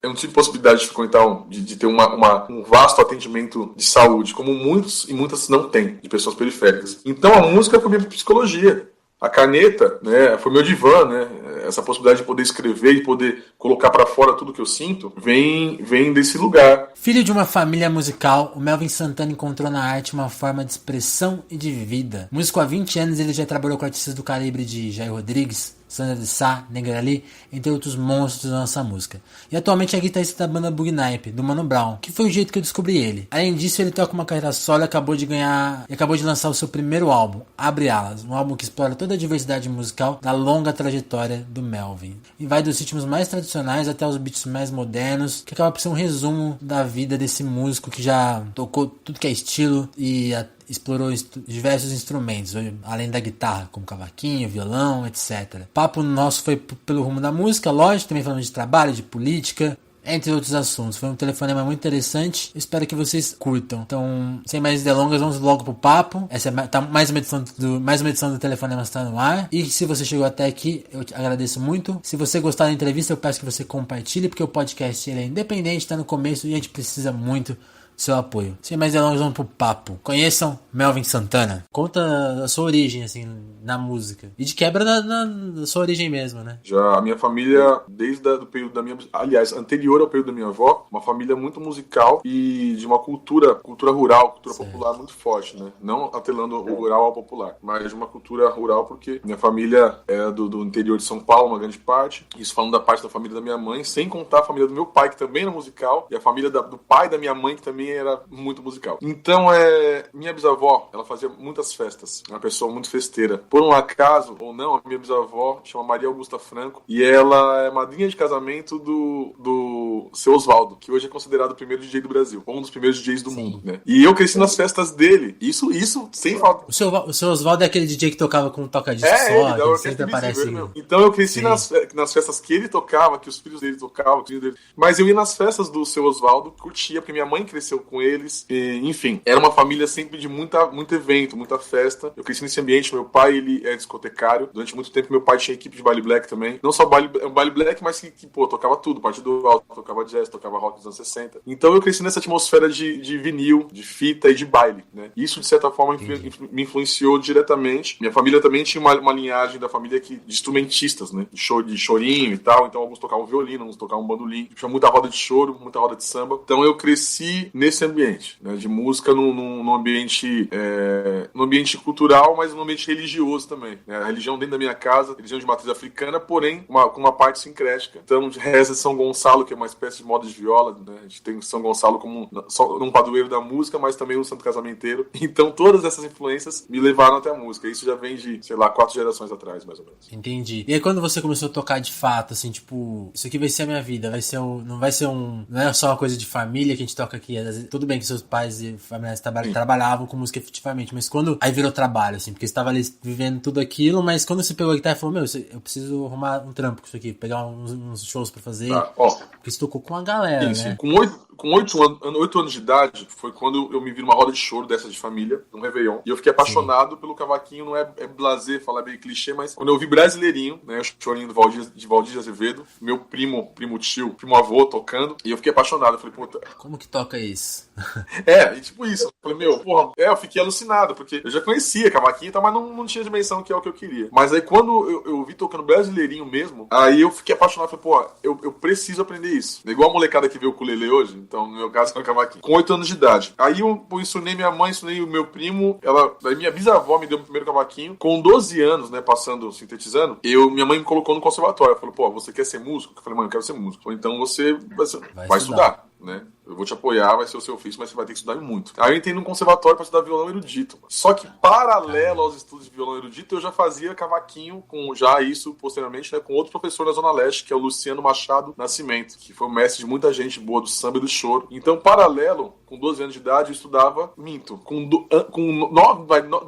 eu não tive possibilidade de frequentar, de ter um vasto atendimento de saúde, como muitos e muitas não têm, de pessoas periféricas. Então a música foi minha psicologia. A caneta, né, foi meu divã, né? Essa possibilidade de poder escrever e poder colocar pra fora tudo que eu sinto, vem desse lugar. Filho de uma família musical, o Melvin Santana encontrou na arte uma forma de expressão e de vida. Músico há 20 anos, ele já trabalhou com artistas do calibre de Jair Rodrigues, Sandra de Sá, Negrali, entre outros monstros da nossa música. E atualmente é guitarrista da banda Bugnipe, do Mano Brown, que foi o jeito que eu descobri ele. Além disso, ele toca uma carreira solo e acabou de lançar o seu primeiro álbum, Abre Alas, um álbum que explora toda a diversidade musical da longa trajetória do Melvin. E vai dos ritmos mais tradicionais até os beats mais modernos, que acaba por ser um resumo da vida desse músico que já tocou tudo que é estilo e explorou diversos instrumentos, além da guitarra, como cavaquinho, violão, etc. O papo nosso foi pelo rumo da música, lógico, também falando de trabalho, de política, entre outros assuntos. Foi um telefonema muito interessante, espero que vocês curtam. Então, sem mais delongas, vamos logo pro papo. Essa tá mais uma edição do Telefonema está no ar. E se você chegou até aqui, eu te agradeço muito. Se você gostar da entrevista, eu peço que você compartilhe, porque o podcast ele é independente, está no começo e a gente precisa muito seu apoio. Sem mais delongas, vamos pro papo. Conheçam Melvin Santana. Conta a sua origem, assim, na música. E de quebra da sua origem mesmo, né? Já a minha família, desde o período da minha... Aliás, anterior ao período da minha avó, uma família muito musical e de uma cultura rural, cultura popular muito forte, né? Não atrelando o rural ao popular, mas de uma cultura rural, porque minha família é do interior de São Paulo, uma grande parte. Isso falando da parte da família da minha mãe, sem contar a família do meu pai, que também era musical, e a família do pai da minha mãe, que também era muito musical. Então, minha bisavó, ela fazia muitas festas. Uma pessoa muito festeira. Por um acaso, ou não, a minha bisavó chama Maria Augusta Franco, e ela é madrinha de casamento do Seu Osvaldo, que hoje é considerado o primeiro DJ do Brasil, ou um dos primeiros DJs do mundo, né? E eu cresci nas festas dele. Isso sem falta. O seu Osvaldo é aquele DJ que tocava com toca-disco só, que sempre aparece. Então eu cresci nas festas que ele tocava, que os filhos dele tocavam, mas eu ia nas festas do Seu Osvaldo, curtia, porque minha mãe cresceu com eles, e, enfim, era uma família sempre de muito evento, muita festa. Eu cresci nesse ambiente. Meu pai, ele é discotecário. Durante muito tempo meu pai tinha equipe de baile black também, não só baile black, mas que tocava tudo, partido alto, tocava jazz, tocava rock dos anos 60. Então eu cresci nessa atmosfera de vinil, de fita e de baile, né? Isso de certa forma me influenciou diretamente. Minha família também tinha uma linhagem da família de instrumentistas, né? De chorinho e tal. Então alguns tocavam violino, alguns tocavam bandolim. Tinha muita roda de choro, muita roda de samba. Então eu cresci nesse ambiente, né, de música num ambiente cultural, mas num ambiente religioso também, né? A religião dentro da minha casa, religião de matriz africana, porém com uma parte sincrética. Então reza de São Gonçalo, que é uma espécie de moda de viola, né? A gente tem São Gonçalo como um padroeiro da música, mas também um santo casamenteiro. Então todas essas influências me levaram até a música. Isso já vem de, 4 gerações atrás, mais ou menos. Entendi. E aí quando você começou a tocar de fato, assim, tipo, isso aqui vai ser a minha vida, não é só uma coisa de família que a gente toca aqui. Tudo bem que seus pais e familiares trabalhavam com música efetivamente, mas quando aí virou trabalho, assim, porque você estava ali vivendo tudo aquilo, mas quando você pegou a guitarra e falou, eu preciso arrumar um trampo com isso aqui, pegar uns shows pra fazer, porque você tocou com a galera, sim, né? Com 8 anos de idade, foi quando eu me vi numa roda de choro dessa de família, num Réveillon, e eu fiquei apaixonado pelo cavaquinho. Não é blasé, falar bem clichê, mas quando eu vi Brasileirinho, né, o chorinho de Valdir de Azevedo, meu primo tio, primo avô tocando, e eu fiquei apaixonado. Eu falei, puta, como que toca isso? E tipo isso. Eu falei, eu fiquei alucinado, porque eu já conhecia cavaquinho, mas não tinha dimensão que é o que eu queria. Mas aí quando eu vi tocando Brasileirinho mesmo, aí eu fiquei apaixonado. Falei, eu preciso aprender isso. Igual a molecada que vê o ukulele hoje, então no meu caso é o cavaquinho. Com 8 anos de idade. Aí eu ensinei minha mãe, ensinei o meu primo, daí minha bisavó me deu o primeiro cavaquinho. Com 12 anos, né, sintetizando, minha mãe me colocou no conservatório. Ela falou, você quer ser músico? Eu falei, mãe, eu quero ser músico. Falei, então você vai estudar, né? Eu vou te apoiar, vai ser o seu ofício, mas você vai ter que estudar muito. Aí eu entrei num conservatório para estudar violão erudito. Só que, paralelo aos estudos de violão erudito, eu já fazia cavaquinho posteriormente, né, com outro professor na Zona Leste, que é o Luciano Machado Nascimento, que foi o mestre de muita gente boa do samba e do choro. Então, paralelo, com 12 anos de idade, eu estudava minto. Com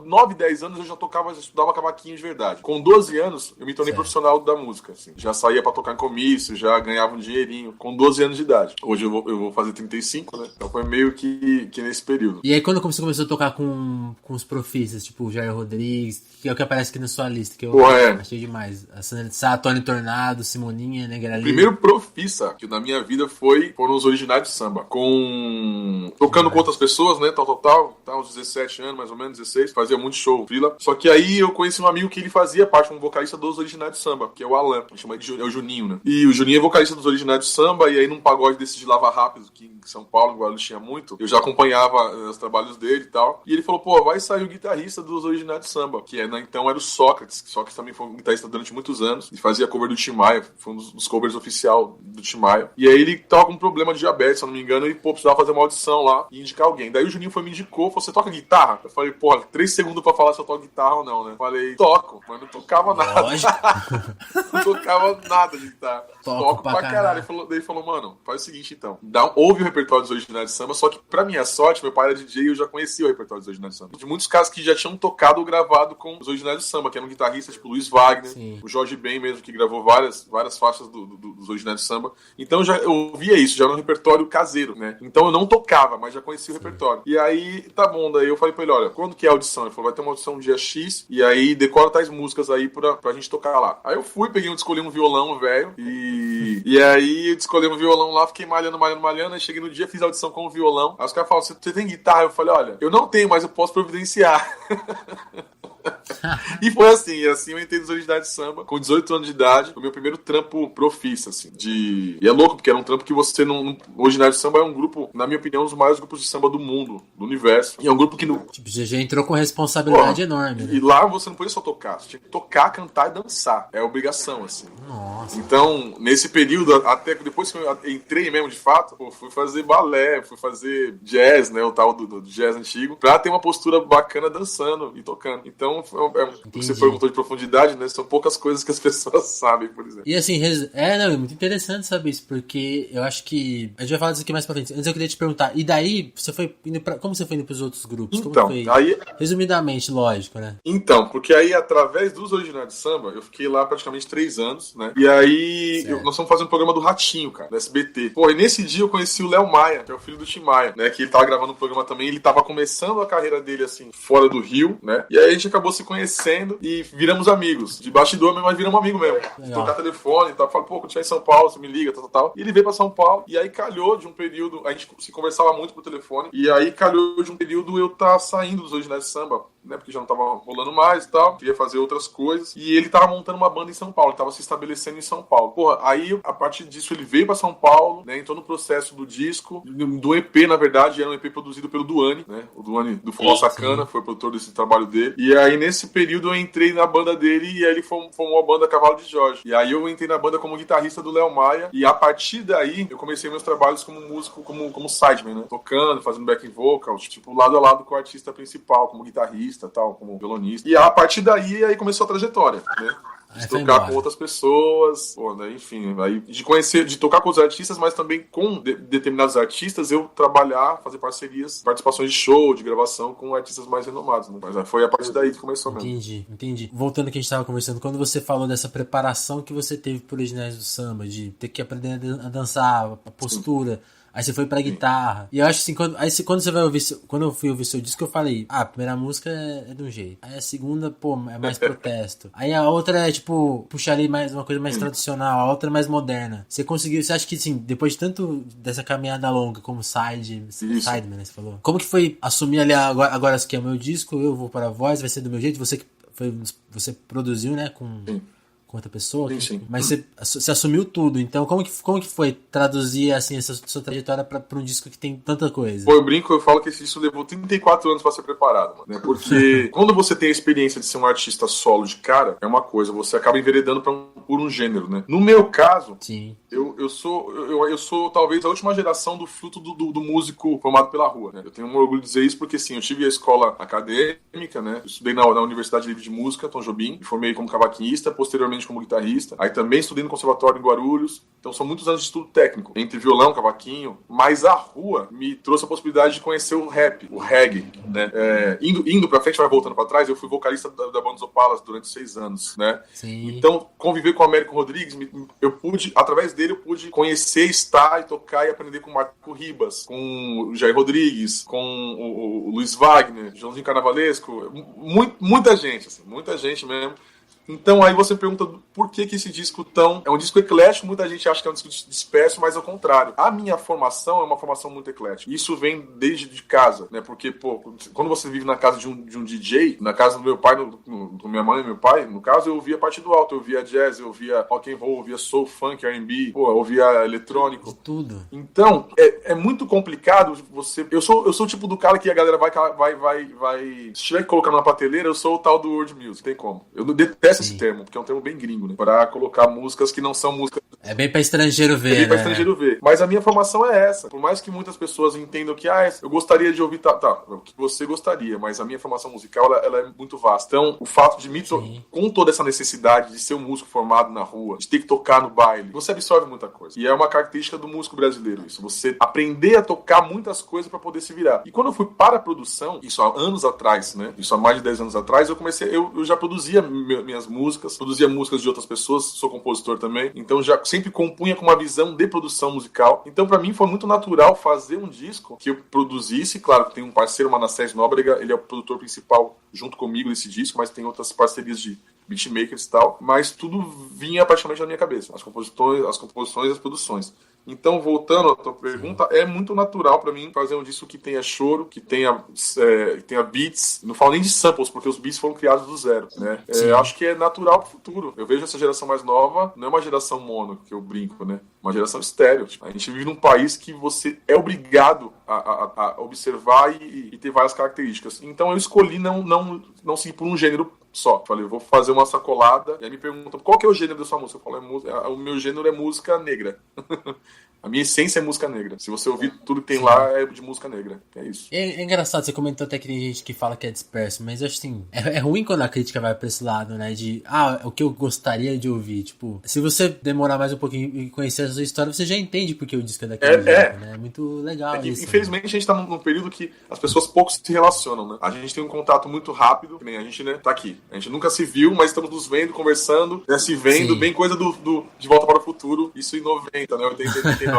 9, 10 anos, eu já estudava cavaquinho de verdade. Com 12 anos, eu me tornei profissional da música, assim. Já saía para tocar em comício, já ganhava um dinheirinho. Com 12 anos de idade. Hoje eu vou fazer 35, né? Então foi meio que nesse período. E aí quando você começou a tocar com os profissas, tipo o Jair Rodrigues, que é o que aparece aqui na sua lista, que eu achei demais. A Sandra de Sá, Tony Tornado, Simoninha, Negrali. O primeiro profissa que na minha vida foram os Originais de Samba. Tocando com outras pessoas, né? Tal, uns 17 anos, mais ou menos, 16. Fazia muito show, frila. Só que aí eu conheci um amigo que ele fazia parte, um vocalista dos Originais de Samba, que é o Alan. Chama de é o Juninho, né? E o Juninho é vocalista dos Originais de Samba, e aí num pagode desses de Lava Rápido, que em São Paulo, em Guarulhos tinha muito, eu já acompanhava os trabalhos dele e tal. E ele falou, pô, vai sair o guitarrista dos Originais de Samba, que então era o Sócrates. Sócrates também foi um guitarrista durante muitos anos, e fazia cover do Tim Maia, foi um dos covers oficial do Tim Maia. E aí ele tava com um problema de diabetes, se eu não me engano, e pô, precisava fazer uma audição lá e indicar alguém. Daí o Juninho me indicou, falou, você toca guitarra? Eu falei, porra, 3 segundos pra falar se eu toco guitarra ou não, né? Falei, toco, mas não tocava nada. Lógico. Não tocava nada de guitarra. Toco pra caralho. Ele falou, mano, faz o seguinte então, ouve o repertório dos Originais de Samba, só que pra minha sorte, meu pai era DJ e eu já conhecia o repertório dos Originais de Samba. De muitos casos que já tinham tocado ou gravado com os Originais de Samba, que eram guitarristas tipo Luiz Wagner, sim, o Jorge Ben mesmo, que gravou várias faixas dos Originais de Samba. Então eu ouvia isso, já era um repertório caseiro, né? Então eu não tocava, mas já conhecia o repertório. E aí, tá bom, daí eu falei pra ele, olha, quando que é a audição? Ele falou, vai ter uma audição no dia X, e aí decora tais músicas aí pra gente tocar lá. Aí eu fui, escolhi um violão, velho, e aí eu escolhi um violão lá, fiquei malhando, aí cheguei no dia, fiz a audição com o violão. Aí os caras falaram, você tem guitarra? Eu falei, olha, eu não tenho, mas eu posso providenciar. E foi assim eu entrei nos Originais de Samba com 18 anos de idade, foi o meu primeiro trampo profissa, assim, e é louco, porque era um trampo que você não... O Originais de Samba é um grupo, na minha opinião, um dos maiores grupos de samba do mundo, do universo, e é um grupo que não... Tipo, já entrou com responsabilidade enorme, né? E lá você não podia só tocar, você tinha que tocar, cantar e dançar, é obrigação, assim. Nossa. Então, nesse período, até depois que eu entrei mesmo, de fato, fui fazer balé, fui fazer jazz, né, o tal do jazz antigo, pra ter uma postura bacana dançando e tocando. Então, você perguntou de profundidade, né? São poucas coisas que as pessoas sabem, por exemplo. E assim, é muito interessante saber isso, porque eu acho que... A gente vai falar disso aqui mais pra frente. Antes eu queria te perguntar, e daí, você foi indo como você foi indo pros outros grupos? Então, como foi? Aí... Resumidamente, lógico, né? Então, porque aí, através dos Originais de Samba, eu fiquei lá praticamente 3 anos, né? E aí, nós fomos fazer um programa do Ratinho, cara, do SBT. Pô, e nesse dia eu conheci o Léo Maia, que é o filho do Tim Maia, né? Que ele tava gravando um programa também, ele tava começando a carreira dele, assim, fora do Rio, né? E aí a gente acabou se conhecendo e viramos amigos. De bastidor mesmo, mas viramos amigos mesmo. Legal. Tocar telefone e tal. Falei, pô, quando estiver em São Paulo, você me liga, tal. E ele veio pra São Paulo. E aí calhou de um período, a gente se conversava muito por telefone. E aí calhou de um período eu tá saindo dos Originais de Samba, né? Porque já não tava rolando mais e tal. Queria fazer outras coisas. E ele tava montando uma banda em São Paulo. Ele tava se estabelecendo em São Paulo. Porra, aí a partir disso ele veio pra São Paulo, né? Entrou no processo do disco, do EP, na verdade. Era um EP produzido pelo Duane, né? O Duane do Forró Sacana, foi o produtor desse trabalho dele. E aí nesse período eu entrei na banda dele e aí ele formou a banda Cavalo de Jorge. E aí eu entrei na banda como guitarrista do Léo Maia. E a partir daí eu comecei meus trabalhos como músico, como sideman, né? Tocando, fazendo backing vocals, tipo lado a lado com o artista principal, como guitarrista, tal, como violonista. E a partir daí aí começou a trajetória, né? De tocar com outras pessoas, pô, né? Enfim, aí de tocar com os artistas, mas também com determinados artistas, eu trabalhar, fazer parcerias, participações de show, de gravação com artistas mais renomados, né? Mas foi a partir daí que começou mesmo. Entendi. Voltando ao que a gente tava conversando, quando você falou dessa preparação que você teve por Originais do Samba, de ter que aprender a dançar, a postura... Sim. Aí você foi pra guitarra. E eu acho assim, quando você vai ouvir... Quando eu fui ouvir seu disco, eu falei... a primeira música é de um jeito. Aí a segunda, pô, é mais protesto. Aí a outra é, tipo... puxa ali mais uma coisa mais tradicional. A outra é mais moderna. Você conseguiu... Você acha que, assim, depois de tanto dessa caminhada longa como sideman, né, você falou? Como que foi assumir ali agora que é o meu disco, eu vou para a voz, vai ser do meu jeito? Você produziu, né, com outra pessoa, sim. Mas você assumiu tudo, então como que foi traduzir assim, essa sua trajetória pra um disco que tem tanta coisa? Pô, eu falo que esse disco levou 34 anos pra ser preparado, mano, né? Porque quando você tem a experiência de ser um artista solo de cara, é uma coisa, você acaba enveredando por um gênero, né? No meu caso, sim. Eu sou talvez a última geração do fruto do músico formado pela rua, né? Eu tenho um orgulho de dizer isso porque, sim, eu tive a escola acadêmica, né? Eu estudei na Universidade Livre de Música, Tom Jobim, me formei como cavaquinista, posteriormente como guitarrista. Aí também estudei no Conservatório em Guarulhos, Então são muitos anos de estudo técnico, entre violão, cavaquinho, mas a rua me trouxe a possibilidade de conhecer o rap, o reggae, né? Indo pra frente, vai voltando pra trás, eu fui vocalista da banda Os Opalas durante 6 anos, né? Sim. Então, conviver com o Américo Rodrigues, eu pude, através dele, eu pude conhecer, estar e tocar e aprender com o Marco Ribas, com o Jair Rodrigues, com o Luiz Wagner, Joãozinho Carnavalesco, muita gente, assim, muita gente mesmo. Então aí você pergunta por que esse disco é um disco eclético, muita gente acha que é um disco disperso, mas ao contrário. A minha formação é uma formação muito eclética. Isso vem desde de casa, né? Porque, quando você vive na casa de um DJ, na casa do meu pai, do minha mãe e meu pai, no caso, eu ouvia partido alto, eu ouvia jazz, eu ouvia rock and roll, eu ouvia soul, funk, R&B, eu ouvia eletrônico. De tudo. Então, é muito complicado você... Eu sou o tipo do cara que a galera vai... Se tiver que colocar numa prateleira, eu sou o tal do world music, tem como. Eu detesto esse termo, porque é um termo bem gringo, né? Pra colocar músicas que não são músicas... É bem pra estrangeiro ver, bem pra estrangeiro ver. Mas a minha formação é essa. Por mais que muitas pessoas entendam que, eu gostaria de ouvir... Tá, o que você gostaria, mas a minha formação musical, ela é muito vasta. Então, o fato de com toda essa necessidade de ser um músico formado na rua, de ter que tocar no baile, você absorve muita coisa. E é uma característica do músico brasileiro isso. Você aprender a tocar muitas coisas pra poder se virar. E quando eu fui para a produção, isso há anos atrás, né? Isso há mais de 10 anos atrás, eu já produzia minhas músicas, produzia músicas de outras pessoas, sou compositor também, então já sempre compunha com uma visão de produção musical. Então pra mim foi muito natural fazer um disco que eu produzisse, claro que tem um parceiro, Manassés Nóbrega, ele é o produtor principal junto comigo desse disco, mas tem outras parcerias de beatmakers e tal, mas tudo vinha praticamente na minha cabeça, as composições e as produções. Então, voltando à tua pergunta, é muito natural pra mim fazer um disco que tenha choro, que tenha beats. Não falo nem de samples, porque os beats foram criados do zero, né? Acho que é natural pro futuro. Eu vejo essa geração mais nova, não é uma geração mono, que eu brinco, né? Uma geração estéreo. Tipo, a gente vive num país que você é obrigado a observar e ter várias características. Então, eu escolhi não seguir por um gênero só. Falei, eu vou fazer uma sacolada. E aí me perguntam, qual que é o gênero da sua música? Eu falo, o meu gênero é música negra. A minha essência é música negra. Se você ouvir tudo que tem lá, é de música negra. É isso. É engraçado, você comentou até que tem gente que fala que é disperso, mas eu acho assim, é ruim quando a crítica vai pra esse lado, né? De, o que eu gostaria de ouvir. Tipo, se você demorar mais um pouquinho e conhecer a sua história, você já entende porque o disco é daquele jeito, né? É muito legal isso. Infelizmente, a gente tá num período que as pessoas pouco se relacionam, né? A gente tem um contato muito rápido, que nem a gente, né, tá aqui. A gente nunca se viu, mas estamos nos vendo, conversando, né, se vendo, bem coisa De Volta para o Futuro, isso em 90, né, 80, 89.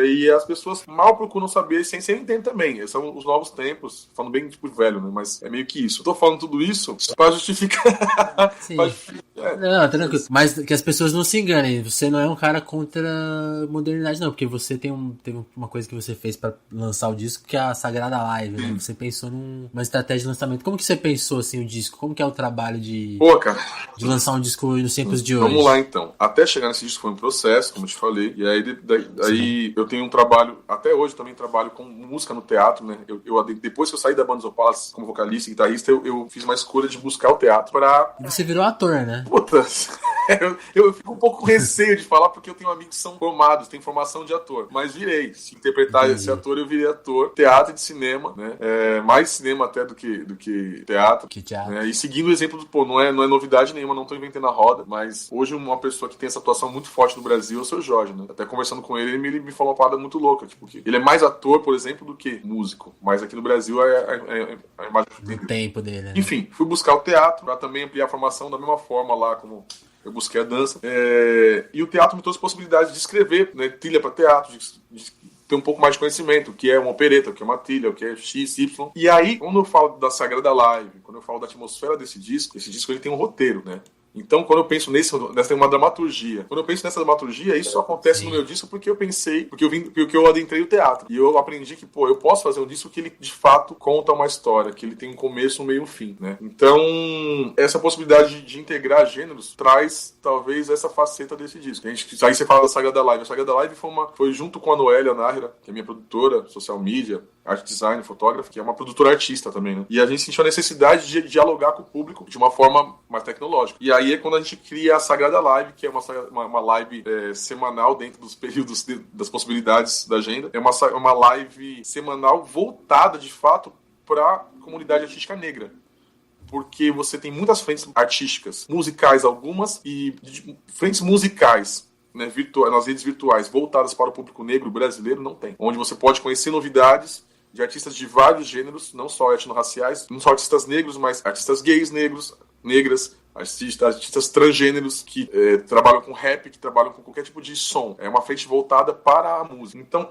E as pessoas mal procuram saber, sem ser entender também. São os novos tempos, falando bem tipo velho, né, mas é meio que isso. Eu tô falando tudo isso pra justificar. Sim. Não, tranquilo. Mas que as pessoas não se enganem, você não é um cara contra a modernidade, não, porque você teve uma coisa que você fez pra lançar o disco, que é a Sagrada Live, né? Você pensou numa estratégia de lançamento. Como que você pensou, assim, o disco? Como que é o trabalho de lançar um disco nos tempos de hoje? Vamos lá, então. Até chegar nesse disco foi um processo, como eu te falei, e aí eu tenho um trabalho, até hoje também trabalho com música no teatro, né? Depois que eu saí da banda Os Opalas como vocalista e guitarrista, eu fiz uma escolha de buscar o teatro pra... E você virou ator, né? Puta, eu fico um pouco com receio de falar, porque eu tenho amigos que são formados, têm formação de ator, mas virei. Se interpretar esse ator, eu virei ator, teatro e de cinema, né? Mais cinema até do que teatro. Né? E seguindo o exemplo do, não é novidade nenhuma, não tô inventando a roda, mas hoje uma pessoa que tem essa atuação muito forte no Brasil é o seu Jorge, né? Até conversando com ele me falou uma parada muito louca, tipo, que ele é mais ator, por exemplo, do que músico, mas aqui no Brasil a imagem do tempo dele, né? Enfim, fui buscar o teatro pra também ampliar a formação da mesma forma lá como eu busquei a dança. E o teatro me trouxe possibilidade de escrever, né, trilha para teatro, de ter um pouco mais de conhecimento, o que é uma opereta, o que é uma trilha, o que é X, Y. E aí, quando eu falo da Sagrada Live, quando eu falo da atmosfera desse disco ele tem um roteiro, né? Então, quando eu penso nessa uma dramaturgia. Quando eu penso nessa dramaturgia, isso acontece no meu disco porque eu adentrei o teatro. E eu aprendi que, eu posso fazer um disco que ele, de fato, conta uma história, que ele tem um começo, um meio e um fim, né? Então, essa possibilidade de integrar gêneros traz, talvez, essa faceta desse disco. Aí você fala da Sagrada Live. A Sagrada Live foi junto com a Noélia Nájera, que é minha produtora, social media, art design, fotógrafa, que é uma produtora artista também, né? E a gente sentiu a necessidade de dialogar com o público de uma forma mais tecnológica. E aí é quando a gente cria a Sagrada Live, que é uma live semanal dentro dos períodos das possibilidades da agenda. É uma live semanal voltada, de fato, para a comunidade artística negra. Porque você tem muitas frentes artísticas, musicais algumas, e frentes musicais né, nas redes virtuais voltadas para o público negro brasileiro, não tem. Onde você pode conhecer novidades de artistas de vários gêneros, não só etnorraciais, não só artistas negros, mas artistas gays negros, negras, artistas transgêneros que trabalham com rap, que trabalham com qualquer tipo de som. É uma frente voltada para a música. Então,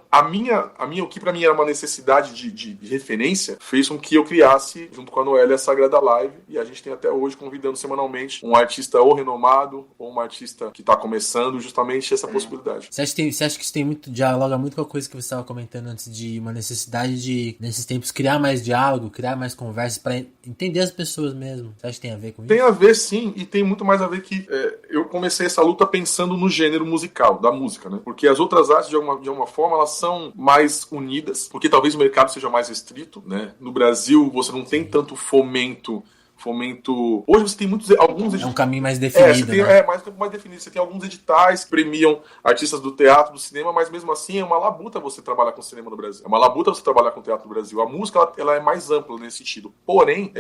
o que para mim era uma necessidade de referência, fez com que eu criasse, junto com a Noélia, a Sagrada Live, e a gente tem até hoje convidando semanalmente um artista ou renomado, ou uma artista que está começando, justamente essa possibilidade. Você acha que isso tem dialoga muito com a coisa que você estava comentando antes, de uma necessidade de, nesses tempos, criar mais diálogo, criar mais conversa para entender as pessoas mesmo? Você acha que tem a ver com isso? Tem a ver, sim, e tem muito mais a ver que eu comecei essa luta pensando no gênero musical, da música, né? Porque as outras artes, de alguma forma, elas são mais unidas, porque talvez o mercado seja mais restrito, né? No Brasil, você não tem tanto fomento. Hoje você tem alguns editais. É um caminho mais definido, né? Mais definido. Você tem alguns editais que premiam artistas do teatro, do cinema, mas mesmo assim é uma labuta você trabalhar com cinema no Brasil. É uma labuta você trabalhar com teatro no Brasil. A música, ela é mais ampla nesse sentido. Porém,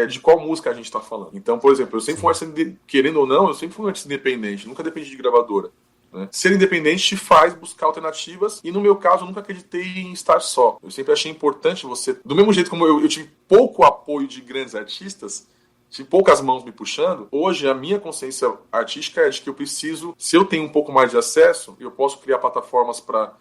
de qual música a gente está falando? Então, por exemplo, eu sempre fui um artista, querendo ou não, eu sempre fui um artista independente. Nunca dependi de gravadora. Né? Ser independente te faz buscar alternativas, e no meu caso eu nunca acreditei em estar só. Eu sempre achei importante você, do mesmo jeito como eu tive pouco apoio de grandes artistas, tive poucas mãos me puxando, hoje a minha consciência artística é de que eu preciso, se eu tenho um pouco mais de acesso, eu posso criar plataformas para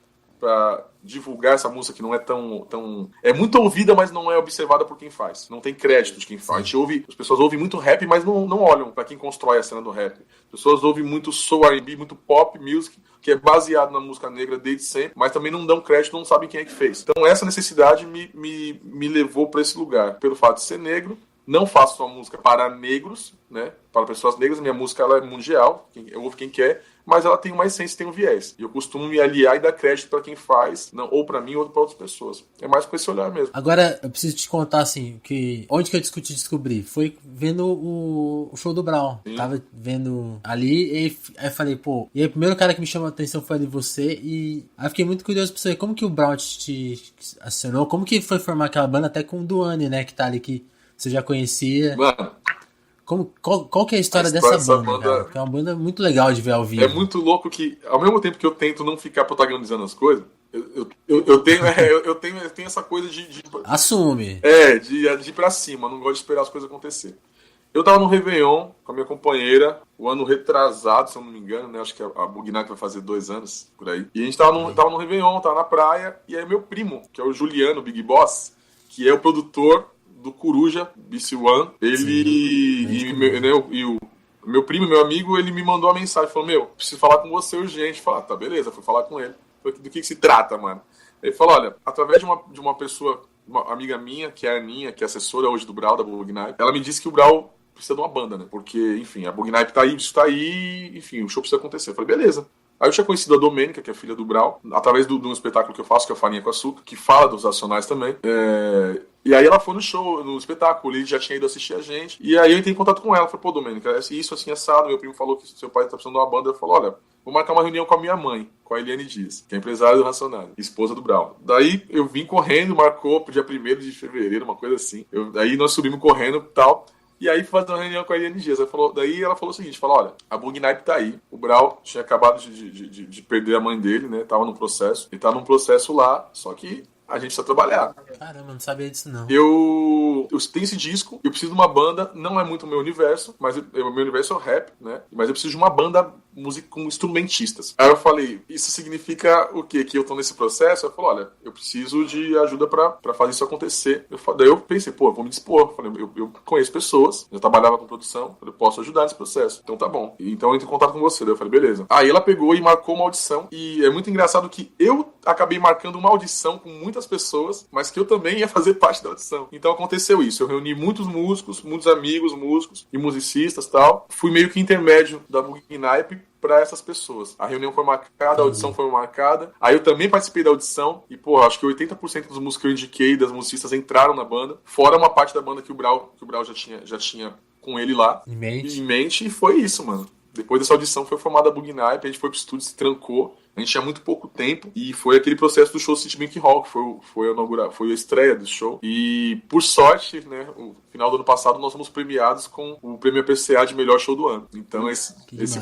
divulgar essa música que não é tão... É muito ouvida, mas não é observada por quem faz. Não tem crédito de quem faz. As pessoas ouvem muito rap, mas não olham para quem constrói a cena do rap. As pessoas ouvem muito soul R&B, muito pop music, que é baseado na música negra desde sempre, mas também não dão crédito, não sabem quem é que fez. Então essa necessidade me levou para esse lugar. Pelo fato de ser negro, não faço só música para negros, né? Para pessoas negras. Minha música, ela é mundial, ouve quem quer, mas ela tem uma essência, tem um viés. E eu costumo me aliar e dar crédito para quem faz, não, ou para mim ou para outras pessoas. É mais com esse olhar mesmo. Agora, eu preciso te contar, assim, que onde que eu descobri? Foi vendo o show do Brown. Sim. Tava vendo ali, e aí falei, pô... E aí o primeiro cara que me chamou a atenção foi ali você, e aí fiquei muito curioso pra saber como que o Brown te acionou, como que foi formar aquela banda, até com o Duane, né, que tá ali, que você já conhecia. Mano... Qual que é a história dessa banda, cara? Porque é uma banda muito legal de ver ao vivo. É muito louco que, ao mesmo tempo que eu tento não ficar protagonizando as coisas, eu tenho essa coisa de assume. De ir pra cima, não gosto de esperar as coisas acontecer. Eu tava no Réveillon com a minha companheira, o ano retrasado, se eu não me engano, né? Acho que a Bugnac vai fazer 2 anos, por aí. E a gente tava no Réveillon, tava na praia, e aí meu primo, que é o Juliano, Big Boss, que é o produtor do Coruja, BC One, e o meu primo, meu amigo, ele me mandou uma mensagem, falou, preciso falar com você urgente. Eu falei, tá, beleza, fui falar com ele. Falei, do que se trata, mano? Ele falou, olha, através de uma pessoa, uma amiga minha, que é a Aninha, que é assessora hoje do Brau, da Bugnac, ela me disse que o Brau precisa de uma banda, né? Porque, enfim, a Bugnac tá aí, enfim, o show precisa acontecer. Eu falei, beleza. Aí eu tinha conhecido a Domênica, que é filha do Brau, através de um espetáculo que eu faço, que é o Farinha com Açúcar, que fala dos Racionais também. E aí ela foi no show, no espetáculo, ele já tinha ido assistir a gente. E aí eu entrei em contato com ela, falei, pô, Domênica, isso assim assado. Meu primo falou que seu pai tá precisando de uma banda. Eu falei, olha, vou marcar uma reunião com a minha mãe, com a Eliane Dias, que é empresária do Racionais, esposa do Brau. Daí eu vim correndo, marcou pro dia 1º de fevereiro, uma coisa assim. Aí nós subimos correndo e tal. E aí faz uma reunião com a Eliane Dias. Daí ela falou o seguinte, olha, a Bugnac tá aí. O Brau tinha acabado de perder a mãe dele, né? Tava no processo. Ele tá num processo lá, só que a gente precisa trabalhar. Caramba, não sabia disso não. Eu tenho esse disco, eu preciso de uma banda, não é muito o meu universo, mas o meu universo é o rap, né? Mas eu preciso de uma banda com instrumentistas. Aí eu falei, isso significa o quê? Que eu tô nesse processo? Eu falei, olha, eu preciso de ajuda pra fazer isso acontecer. Daí eu pensei, pô, eu vou me dispor. Eu falei, eu conheço pessoas, eu trabalhava com produção, eu posso ajudar nesse processo. Então tá bom. Então eu entrei em contato com você. Daí eu falei, beleza. Aí ela pegou e marcou uma audição, e é muito engraçado que eu acabei marcando uma audição com muitas pessoas, mas que eu também ia fazer parte da audição. Então aconteceu isso. Eu reuni muitos músicos, muitos amigos músicos e musicistas e tal. Fui meio que intermédio da Bugnac para essas pessoas. A reunião foi marcada, a audição foi marcada. Aí eu também participei da audição e, pô, acho que 80% dos músicos que eu indiquei, das musicistas, entraram na banda. Fora uma parte da banda que o Brau já tinha com ele lá. Em mente. E foi isso, mano. Depois dessa audição foi formada a Bug Night, a gente foi pro estúdio, se trancou. A gente tinha muito pouco tempo e foi aquele processo do show City Bank Hall, que foi a estreia do show. E, por sorte, né, no final do ano passado, nós fomos premiados com o prêmio PCA de melhor show do ano. Então, esse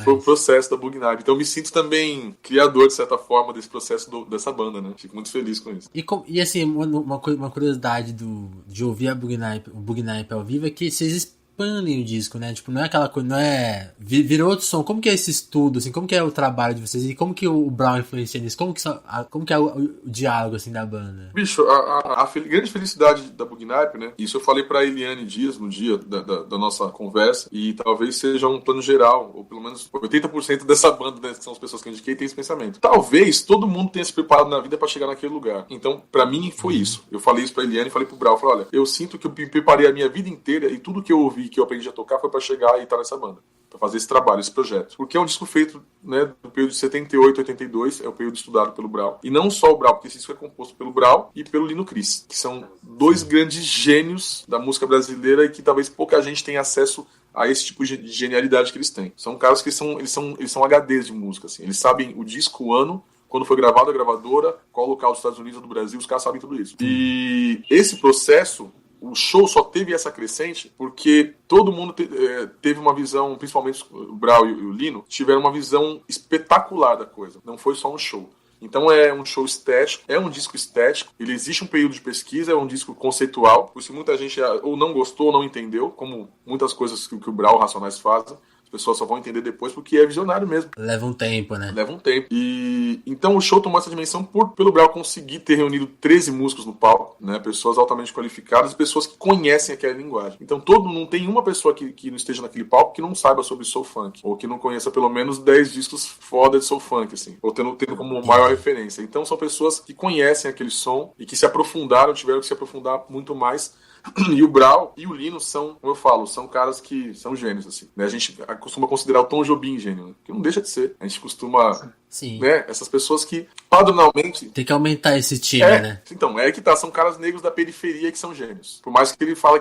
foi o processo da Bug Night. Então, eu me sinto também criador, de certa forma, desse processo dessa banda, né? Fico muito feliz com isso. E assim, uma curiosidade de ouvir o Bug Night ao vivo é que vocês expandem o disco, né? Tipo, não é aquela coisa, não é... Virou outro som. Como que é esse estudo, assim? Como que é o trabalho de vocês? E como que o Brown influencia nisso? Como que é o diálogo, assim, da banda? Bicho, a grande felicidade da Bug Night, né? Isso eu falei pra Eliane Dias no dia da nossa conversa, e talvez seja um plano geral, ou pelo menos 80% dessa banda, né, que são as pessoas que eu indiquei, tem esse pensamento. Talvez todo mundo tenha se preparado na vida pra chegar naquele lugar. Então, pra mim, foi isso. Eu falei isso pra Eliane, falei pro Brown, falei, olha, eu sinto que eu me preparei a minha vida inteira e tudo que eu ouvi, que eu aprendi a tocar, foi pra chegar e estar nessa banda, pra fazer esse trabalho, esse projeto. Porque é um disco feito, né, do período de 78 a 82, é o período estudado pelo Brown. E não só o Brown, porque esse disco é composto pelo Brown e pelo Lino Cris, que são dois grandes gênios da música brasileira e que talvez pouca gente tenha acesso a esse tipo de genialidade que eles têm. São caras que eles são HDs de música, assim. Eles sabem o disco, o ano, quando foi gravado, a gravadora, qual o local dos Estados Unidos ou do Brasil, os caras sabem tudo isso. E esse processo, o show só teve essa crescente porque todo mundo teve uma visão, principalmente o Brown e o Lino, tiveram uma visão espetacular da coisa. Não foi só um show. Então é um show estético, é um disco estético, ele existe um período de pesquisa, é um disco conceitual, por isso muita gente ou não gostou ou não entendeu, como muitas coisas que o Brown e o Racionais fazem. As pessoas só vão entender depois porque é visionário mesmo. Leva um tempo, né? Leva um tempo. E então o show tomou essa dimensão pelo Brown conseguir ter reunido 13 músicos no palco, né? Pessoas altamente qualificadas, pessoas que conhecem aquela linguagem. Então não tem uma pessoa que não esteja naquele palco que não saiba sobre soul funk, ou que não conheça pelo menos 10 discos foda de soul funk, assim, ou tendo como maior referência. Então são pessoas que conhecem aquele som e que se aprofundaram, tiveram que se aprofundar muito mais. E o Brown e o Lino são, como eu falo, são caras que são gênios, assim, né? A gente costuma considerar o Tom Jobim gênio, né? Que não deixa de ser. A gente costuma... Sim. Né? Essas pessoas que, padronalmente... Tem que aumentar esse time, né? Então, que tá, são caras negros da periferia que são gênios. Por mais que ele fale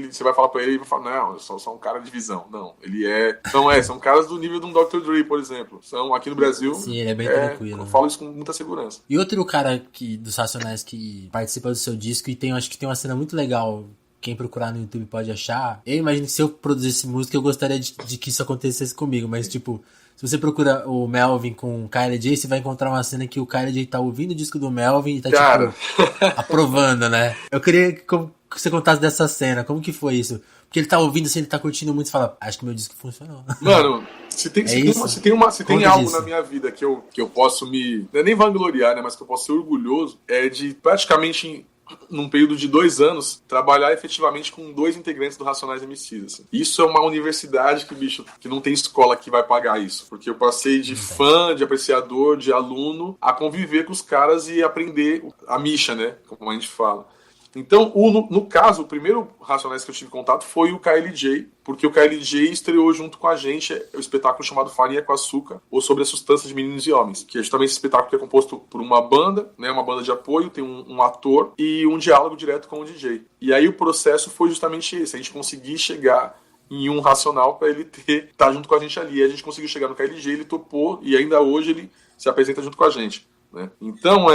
você vai falar pra ele, ele vai falar, não, eu sou um cara de visão. Não, ele é... São caras do nível de um Dr. Dre, por exemplo. São, aqui no Brasil... Sim, ele é bem tranquilo. Eu falo isso com muita segurança. E outro cara dos Racionais que participa do seu disco e acho que tem uma cena muito legal... Quem procurar no YouTube pode achar. Eu imagino que se eu produzisse música, eu gostaria de que isso acontecesse comigo. Mas, tipo, se você procura o Melvin com o Kylie J, você vai encontrar uma cena que o Kylie J tá ouvindo o disco do Melvin e tá, cara, tipo, aprovando, né? Eu queria que você contasse dessa cena. Como que foi isso? Porque ele tá ouvindo, assim, ele tá curtindo muito e fala, acho que meu disco funcionou. Mano, se tem algo disso. Na minha vida que eu posso não é nem vangloriar, né? Mas que eu posso ser orgulhoso, é de praticamente... num período de 2 anos, trabalhar efetivamente com 2 integrantes do Racionais MCs. Assim. Isso é uma universidade que não tem escola que vai pagar isso. Porque eu passei de fã, de apreciador, de aluno, a conviver com os caras e aprender a micha, né? Como a gente fala. Então, no caso, o primeiro Racionais que eu tive contato foi o Kylie J, porque o Kylie J estreou junto com a gente o espetáculo chamado Farinha com Açúcar, ou Sobre a Substância de Meninos e Homens, que é justamente esse espetáculo que é composto por uma banda, né, uma banda de apoio, tem um ator e um diálogo direto com o DJ. E aí o processo foi justamente esse, a gente conseguir chegar em um Racional para ele estar junto com a gente ali. A gente conseguiu chegar no Kylie J, ele topou e ainda hoje ele se apresenta junto com a gente, né? Então,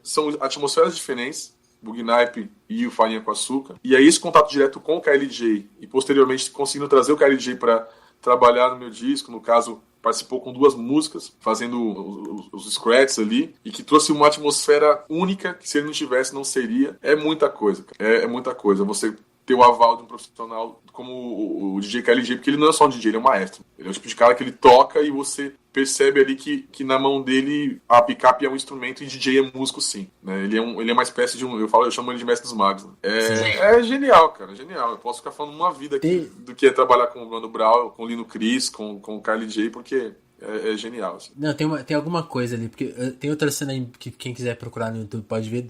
são atmosferas diferentes, Bug Night e o Farinha com Açúcar. E aí esse contato direto com o Kylie J e posteriormente conseguindo trazer o Kylie J para trabalhar no meu disco, no caso, participou com 2 músicas, fazendo os scratches ali, e que trouxe uma atmosfera única que se ele não tivesse não seria. É muita coisa, cara. É muita coisa. Você ter o aval de um profissional como o DJ Kylie J, porque ele não é só um DJ, ele é um maestro. Ele é o tipo de cara que ele toca e você percebe ali que na mão dele a picape é um instrumento e DJ é músico, sim, né? Ele é uma espécie de eu chamo ele de mestre dos magos, né? É genial, cara, genial. Eu posso ficar falando uma vida aqui do que é trabalhar com o Mano Brown, com o Lino Cris, com o Kylie J, porque é genial, assim. Não, tem alguma coisa ali, porque tem outra cena aí que quem quiser procurar no YouTube pode ver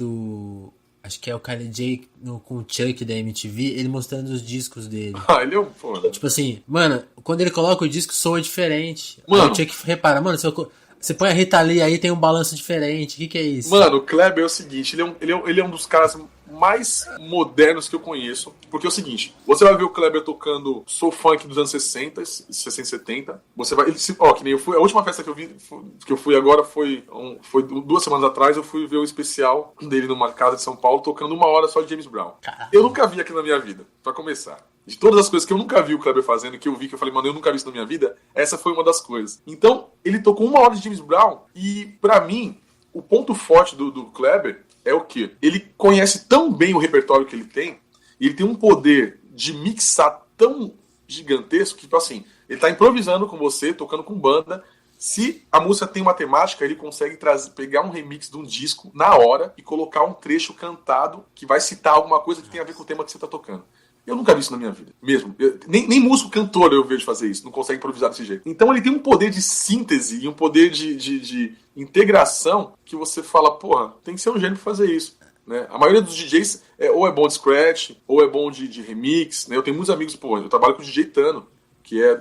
acho que é o Kylie J com o Chuck da MTV, ele mostrando os discos dele. Ele é um foda. Tipo assim, mano, quando ele coloca o disco, soa diferente. Mano, aí o Chuck repara, mano, você põe a Rita Lee aí, tem um balanço diferente. O que é isso? Mano, o Kleber é o seguinte, ele é um dos caras mais modernos que eu conheço. Porque é o seguinte, você vai ver o Kleber tocando soul funk dos anos 60, 60 70. Você vai... que nem eu fui... A última festa que eu fui agora foi 2 semanas atrás, eu fui ver o especial dele numa casa de São Paulo, tocando 1 hora só de James Brown. Eu nunca vi aquilo na minha vida, pra começar. De todas as coisas que eu nunca vi o Kleber fazendo, que eu vi, que eu falei, mano, eu nunca vi isso na minha vida, essa foi uma das coisas. Então, ele tocou 1 hora de James Brown e, pra mim, o ponto forte do Kleber é o quê? Ele conhece tão bem o repertório que ele tem, e ele tem um poder de mixar tão gigantesco que, tipo assim, ele tá improvisando com você, tocando com banda. Se a música tem uma temática, ele consegue pegar um remix de um disco na hora e colocar um trecho cantado que vai citar alguma coisa que tem a ver com o tema que você tá tocando. Eu nunca vi isso na minha vida, mesmo. Nem músico cantor eu vejo fazer isso, não consegue improvisar desse jeito. Então ele tem um poder de síntese e um poder de integração que você fala, porra, tem que ser um gênio pra fazer isso. Né? A maioria dos DJs ou é bom de scratch, ou é bom de remix. Né? Eu tenho muitos amigos, eu trabalho com o DJ Tano, que é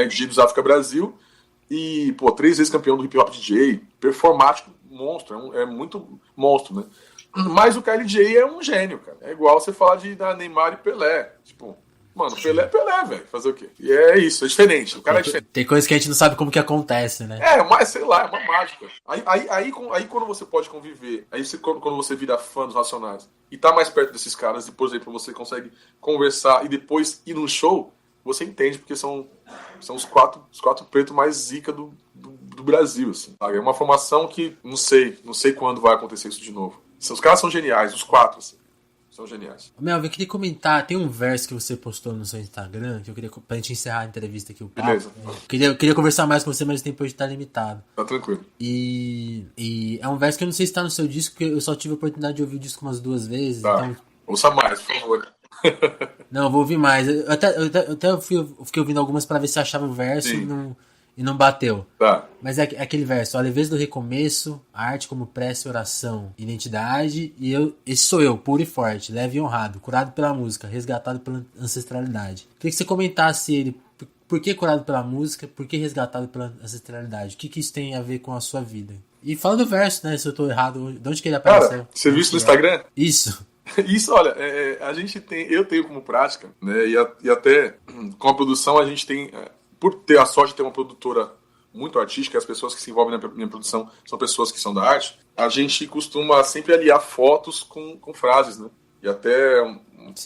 DJ dos África Brasil, e, 3 vezes campeão do hip hop DJ, performático, monstro, é muito monstro, né? Mas o KLJ é um gênio, cara. É igual você falar de Neymar e Pelé. Tipo, mano, Pelé é Pelé, velho. Fazer o quê? E é isso, é diferente. O cara é diferente. Tem coisas que a gente não sabe como que acontece, né? Mas sei lá, é uma mágica. Aí quando você pode conviver, quando você vira fã dos Racionais e tá mais perto desses caras, e, por exemplo, você consegue conversar e depois ir num show, você entende, porque são os quatro pretos mais zica do Brasil, assim. É uma formação que não sei quando vai acontecer isso de novo. Os caras são geniais, os 4, assim. São geniais. Melvin, eu queria comentar, tem um verso que você postou no seu Instagram, que eu queria, pra gente encerrar a entrevista aqui, o papo. Beleza. Eu queria conversar mais com você, mas o tempo hoje tá limitado. Tá tranquilo. E é um verso que eu não sei se tá no seu disco, porque eu só tive a oportunidade de ouvir o disco umas 2 vezes. Tá. Então... Ouça mais, por favor. Não, eu vou ouvir mais. Eu até fiquei ouvindo algumas pra ver se eu achava o verso e não bateu. Tá. Mas é aquele verso, a leveza do recomeço, a arte como prece, oração, identidade, esse sou eu, puro e forte, leve e honrado, curado pela música, resgatado pela ancestralidade. Queria que você comentasse ele, por que curado pela música, por que resgatado pela ancestralidade? O que isso tem a ver com a sua vida? E fala do verso, né, se eu tô errado, de onde que ele apareceu? Cara, você viu isso no Instagram? Isso. Isso, olha, eu tenho como prática, né, e até com a produção a gente tem... Por ter a sorte de ter uma produtora muito artística, as pessoas que se envolvem na minha produção são pessoas que são da arte, a gente costuma sempre aliar fotos com frases, né? E até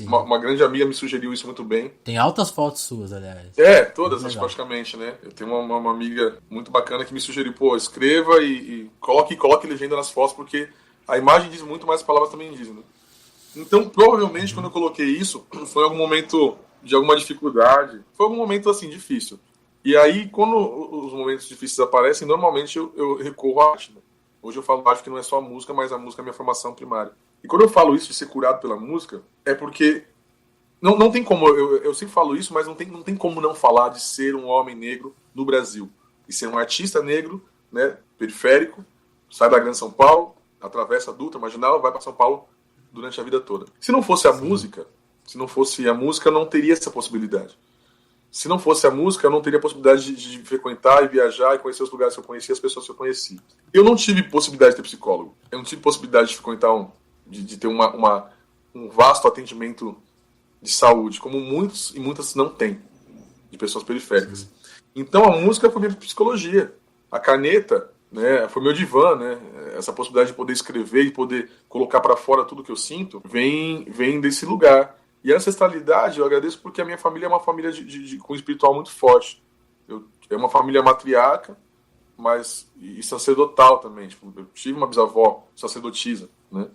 uma grande amiga me sugeriu isso muito bem. Tem altas fotos suas, aliás. Todas, praticamente, né? Eu tenho uma amiga muito bacana que me sugeriu, escreva e coloque legenda nas fotos, porque a imagem diz muito, mas as palavras também dizem, né? Então, provavelmente, quando eu coloquei isso, foi algum momento de alguma dificuldade, foi algum momento assim difícil. E aí, quando os momentos difíceis aparecem, normalmente eu recorro à arte. Né? Hoje eu falo arte que não é só a música, mas a música é a minha formação primária. E quando eu falo isso de ser curado pela música, é porque não tem como, eu sempre falo isso, mas não tem como não falar de ser um homem negro no Brasil. E ser um artista negro, né, periférico, sai da Grande São Paulo, atravessa a Dutra, Marginal, vai para São Paulo durante a vida toda. Se não fosse a música, eu não teria essa possibilidade. Se não fosse a música, eu não teria a possibilidade de frequentar e viajar e conhecer os lugares que eu conheci, as pessoas que eu conheci. Eu não tive possibilidade de ter psicólogo. Eu não tive possibilidade de frequentar de ter um vasto atendimento de saúde, como muitos e muitas não têm, de pessoas periféricas. Então a música foi minha psicologia. A caneta, né, foi meu divã, né? Essa possibilidade de poder escrever e poder colocar para fora tudo que eu sinto vem desse lugar. E a ancestralidade, eu agradeço porque a minha família é uma família com espiritual muito forte. É uma família matriarca, e sacerdotal também. Tipo, eu tive uma bisavó sacerdotisa, né?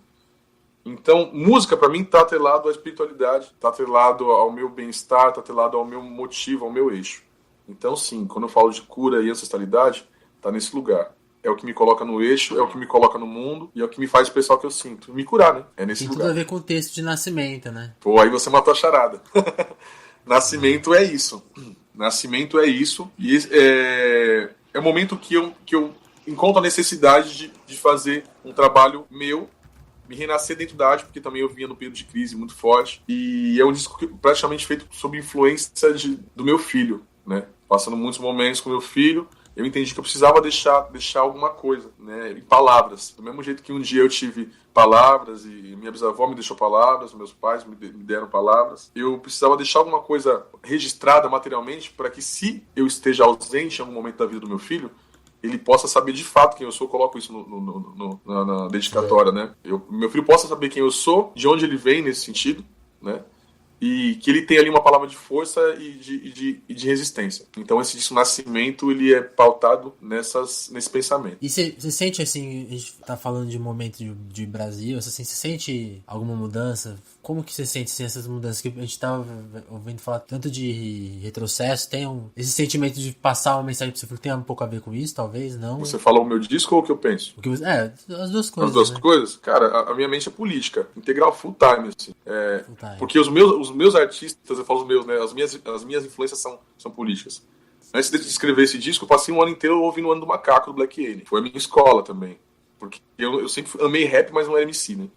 Então, música para mim está atrelado à espiritualidade, está atrelado ao meu bem-estar, está atrelado ao meu motivo, ao meu eixo. Então, sim, quando eu falo de cura e ancestralidade, está nesse lugar. É o que me coloca no eixo, é o que me coloca no mundo e é o que me faz expressar o que eu sinto. Me curar, né? É nesse lugar. Tem tudo a ver com o texto de Nascimento, né? Aí você matou a charada. Nascimento é isso. Nascimento é isso. E é o momento que eu encontro a necessidade de fazer um trabalho meu, me renascer dentro da arte, porque também eu vinha no período de crise muito forte. E é um disco praticamente feito sob influência do meu filho, né? Passando muitos momentos com meu filho, eu entendi que eu precisava deixar alguma coisa, né, em palavras. Do mesmo jeito que um dia eu tive palavras e minha bisavó me deixou palavras, meus pais me deram palavras, eu precisava deixar alguma coisa registrada materialmente para que, se eu esteja ausente em algum momento da vida do meu filho, ele possa saber de fato quem eu sou. Eu coloco isso na dedicatória, né? Meu filho possa saber quem eu sou, de onde ele vem nesse sentido, né? E que ele tem ali uma palavra de força e de resistência. Então esse disco Nascimento, ele é pautado nesse pensamento. E você sente assim, a gente tá falando de momento de Brasil, assim, você sente alguma mudança? Como que você sente assim, essas mudanças? Que a gente tá ouvindo falar tanto de retrocesso, tem esse sentimento de passar uma mensagem pro seu filho, tem um pouco a ver com isso, talvez, não? Você fala o meu disco ou o que eu penso? As duas coisas. As duas, né? Coisas? Cara, a minha mente é política, integral, full time, assim. Full time. Porque os meus artistas, eu falo os meus, né? As minhas influências são políticas. Antes de escrever esse disco, eu passei um ano inteiro ouvindo o Ano do Macaco, do Black Alien. Foi a minha escola também. Porque eu sempre amei rap, mas não era MC, né?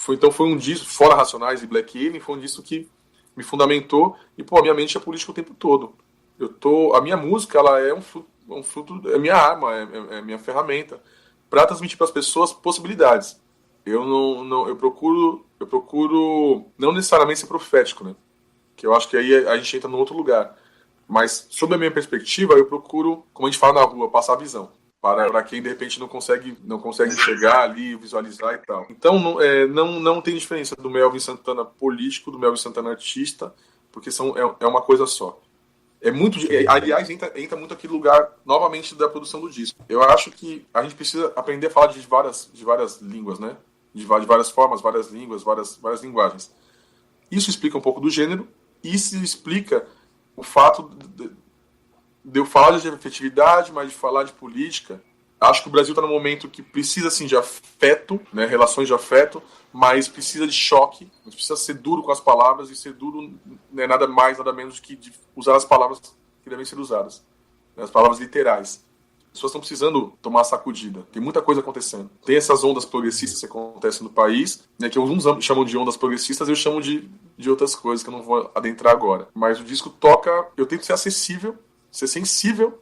Então foi um disco, fora Racionais e Black Alien, foi um disco que me fundamentou. E, a minha mente é política o tempo todo. A minha música, ela é um fruto, é minha arma, é minha ferramenta para transmitir para as pessoas possibilidades. Eu procuro não necessariamente ser profético, né? Que eu acho que aí a gente entra num outro lugar. Mas, sob a minha perspectiva, eu procuro, como a gente fala na rua, passar a visão. Para quem, de repente, não consegue chegar ali, visualizar e tal. Então, não tem diferença do Melvin Santana político, do Melvin Santana artista, porque é uma coisa só. Aliás, entra muito aquele lugar, novamente, da produção do disco. Eu acho que a gente precisa aprender a falar de várias línguas, né? De várias formas, várias línguas, várias linguagens. Isso explica um pouco do gênero, e isso explica o fato de eu falar de afetividade, mas de falar de política. Acho que o Brasil está num momento que precisa, assim, de afeto, né, relações de afeto, mas precisa de choque, precisa ser duro com as palavras, e ser duro não é nada mais, nada menos que de usar as palavras que devem ser usadas, né, as palavras literais. As pessoas estão precisando tomar sacudida. Tem muita coisa acontecendo. Tem essas ondas progressistas que acontecem no país, né, que alguns chamam de ondas progressistas, eu chamo de outras coisas que eu não vou adentrar agora. Mas o disco toca... Eu tento ser acessível, ser sensível,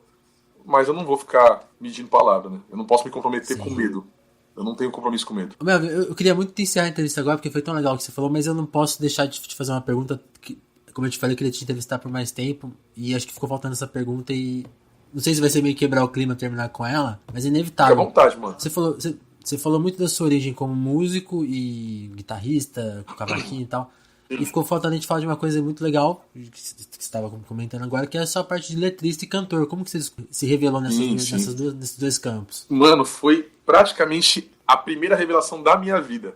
mas eu não vou ficar medindo palavra, né? Eu não posso me comprometer com medo. Eu não tenho compromisso com medo. Melvin, eu queria muito encerrar a entrevista agora, porque foi tão legal o que você falou, mas eu não posso deixar de te fazer uma pergunta que, como eu te falei, eu queria te entrevistar por mais tempo, e acho que ficou faltando essa pergunta, e não sei se vai ser meio quebrar o clima terminar com ela, mas é inevitável. Fica à vontade, mano. Você falou muito da sua origem como músico e guitarrista, com cavaquinho e tal. E ficou faltando a gente falar de uma coisa muito legal, que você estava comentando agora, que é a sua parte de letrista e cantor. Como que você se revelou nesses dois campos? Mano, foi praticamente a primeira revelação da minha vida.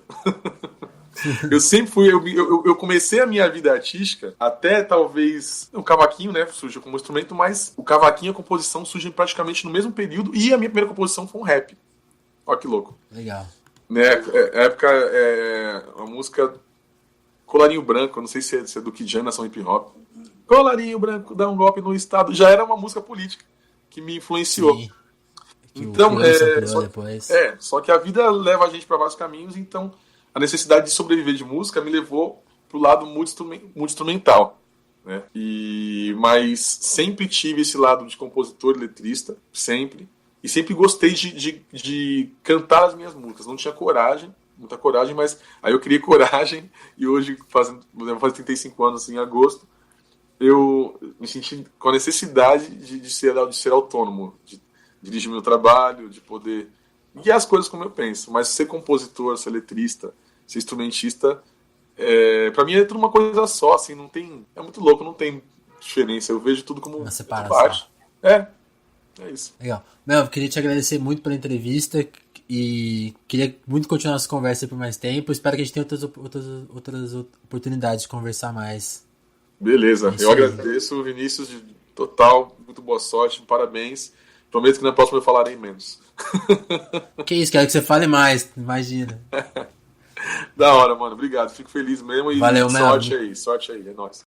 Eu sempre fui... Eu comecei a minha vida artística, até talvez... O cavaquinho, né, surgiu como instrumento, mas o cavaquinho e a composição surgem praticamente no mesmo período, e a minha primeira composição foi um rap. Olha que louco. Legal. Né, época, a música... Colarinho Branco, não sei se é do Kid Nação Hip Hop. Colarinho Branco, dá um golpe no Estado. Já era uma música política que me influenciou. Sim. Então, só que a vida leva a gente para vários caminhos, então a necessidade de sobreviver de música me levou pro lado multi-instrumental. Né? Mas sempre tive esse lado de compositor e letrista, sempre. E sempre gostei de cantar as minhas músicas. Não tinha muita coragem, mas aí eu criei coragem, e hoje, faz 35 anos, assim, em agosto, eu me senti com a necessidade de ser autônomo, de dirigir meu trabalho, de poder guiar as coisas como eu penso. Mas ser compositor, ser letrista, ser instrumentista, pra mim é tudo uma coisa só, assim, não tem... É muito louco, não tem diferença. Eu vejo tudo como uma separação. É isso. Legal. Mel, queria te agradecer muito pela entrevista e queria muito continuar essa conversa por mais tempo. Espero que a gente tenha outras oportunidades de conversar mais. Beleza, eu agradeço, Vinícius, de total, muito boa sorte, parabéns. Prometo que na próxima eu falarei menos. Que isso, quero que você fale mais, imagina. Da hora, mano, obrigado, fico feliz mesmo, e valeu, sorte aí, é nóis.